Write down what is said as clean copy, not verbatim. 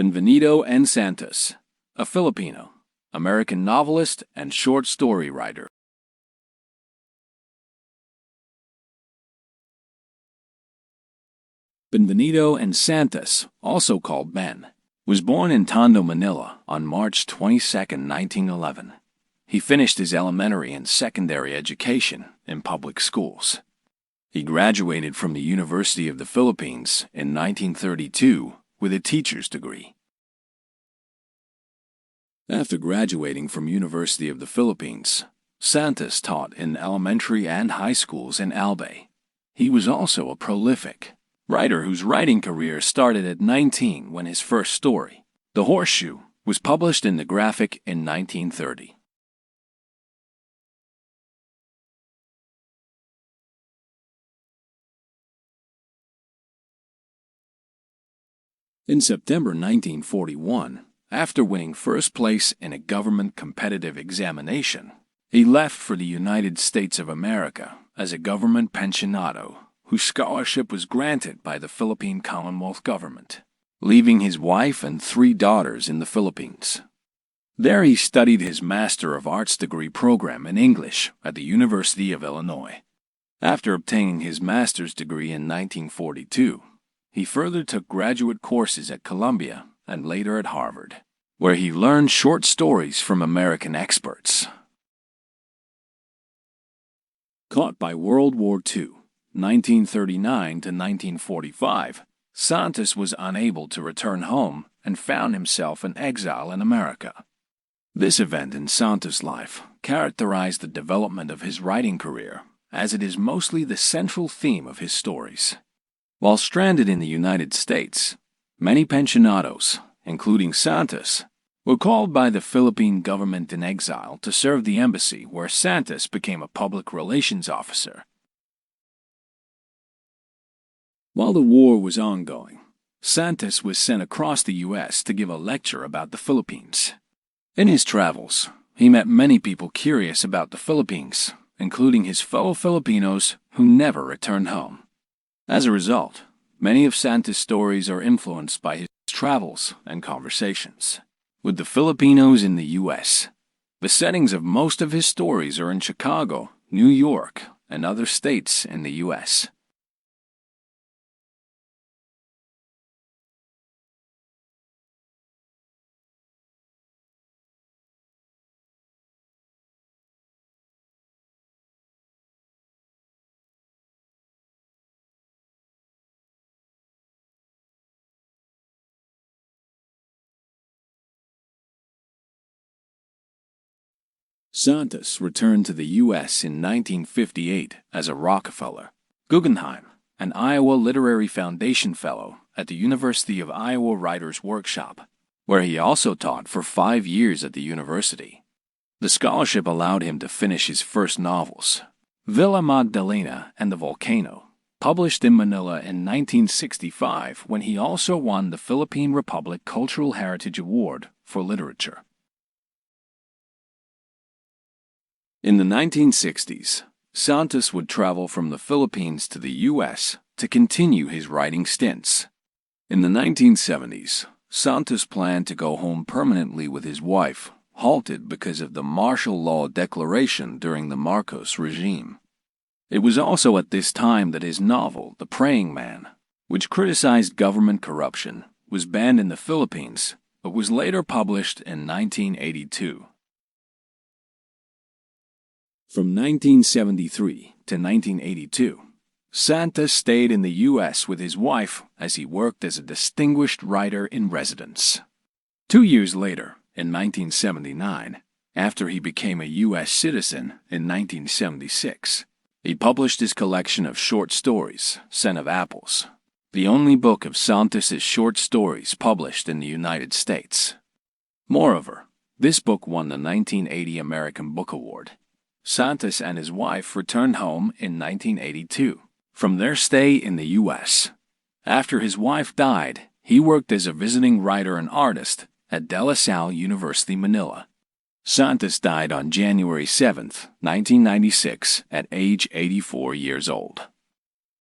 Bienvenido N. Santos, a Filipino, American novelist and short story writer. Bienvenido N. Santos, also called Ben, was born in Tondo, Manila on March 22, 1911. He finished his elementary and secondary education in public schools. He graduated from the University of the Philippines in 1932 with a teacher's degree. After graduating from University of the Philippines, Santos taught in elementary and high schools in Albay. He was also a prolific writer whose writing career started at 19 when his first story, The Horseshoe, was published in the Graphic in 1930. In September 1941, after winning first place in a government competitive examination, he left for the United States of America as a government pensionado whose scholarship was granted by the Philippine Commonwealth government, leaving his wife and 3 daughters in the Philippines. There he studied his Master of Arts degree program in English at the University of Illinois. After obtaining his master's degree in 1942, he further took graduate courses at Columbia and later at Harvard, where he learned short stories from American experts. Caught by World War II, 1939 to 1945, Santos was unable to return home and found himself in exile in America. This event in Santos' life characterized the development of his writing career, as it is mostly the central theme of his stories. While stranded in the United States, many pensionados, including Santos, were called by the Philippine government in exile to serve the embassy, where Santos became a public relations officer. While the war was ongoing, Santos was sent across the U.S. to give a lecture about the Philippines. In his travels, he met many people curious about the Philippines, including his fellow Filipinos who never returned home. As a result, many of Santos' stories are influenced by his travels and conversations with the Filipinos in the U.S. The settings of most of his stories are in Chicago, New York, and other states in the U.S. Santos returned to the U.S. in 1958 as a Rockefeller, Guggenheim, and Iowa Literary Foundation Fellow at the University of Iowa Writers' Workshop, where he also taught for 5 years at the university. The scholarship allowed him to finish his first novels, Villa Magdalena and the Volcano, published in Manila in 1965, when he also won the Philippine Republic Cultural Heritage Award for Literature. In the 1960s, Santos would travel from the Philippines to the U.S. to continue his writing stints. In the 1970s, Santos planned to go home permanently with his wife, halted because of the martial law declaration during the Marcos regime. It was also at this time that his novel, The Praying Man, which criticized government corruption, was banned in the Philippines, but was later published in 1982. From 1973 to 1982, Santos stayed in the U.S. with his wife as he worked as a distinguished writer in residence. 2 years later, in 1979, after he became a U.S. citizen in 1976, he published his collection of short stories, Scent of Apples, the only book of Santos' short stories published in the United States. Moreover, this book won the 1980 American Book Award. Santos and his wife returned home in 1982 from their stay in the U.S. After his wife died, he worked as a visiting writer and artist at De La Salle University, Manila. Santos died on January 7, 1996, at age 84 years old.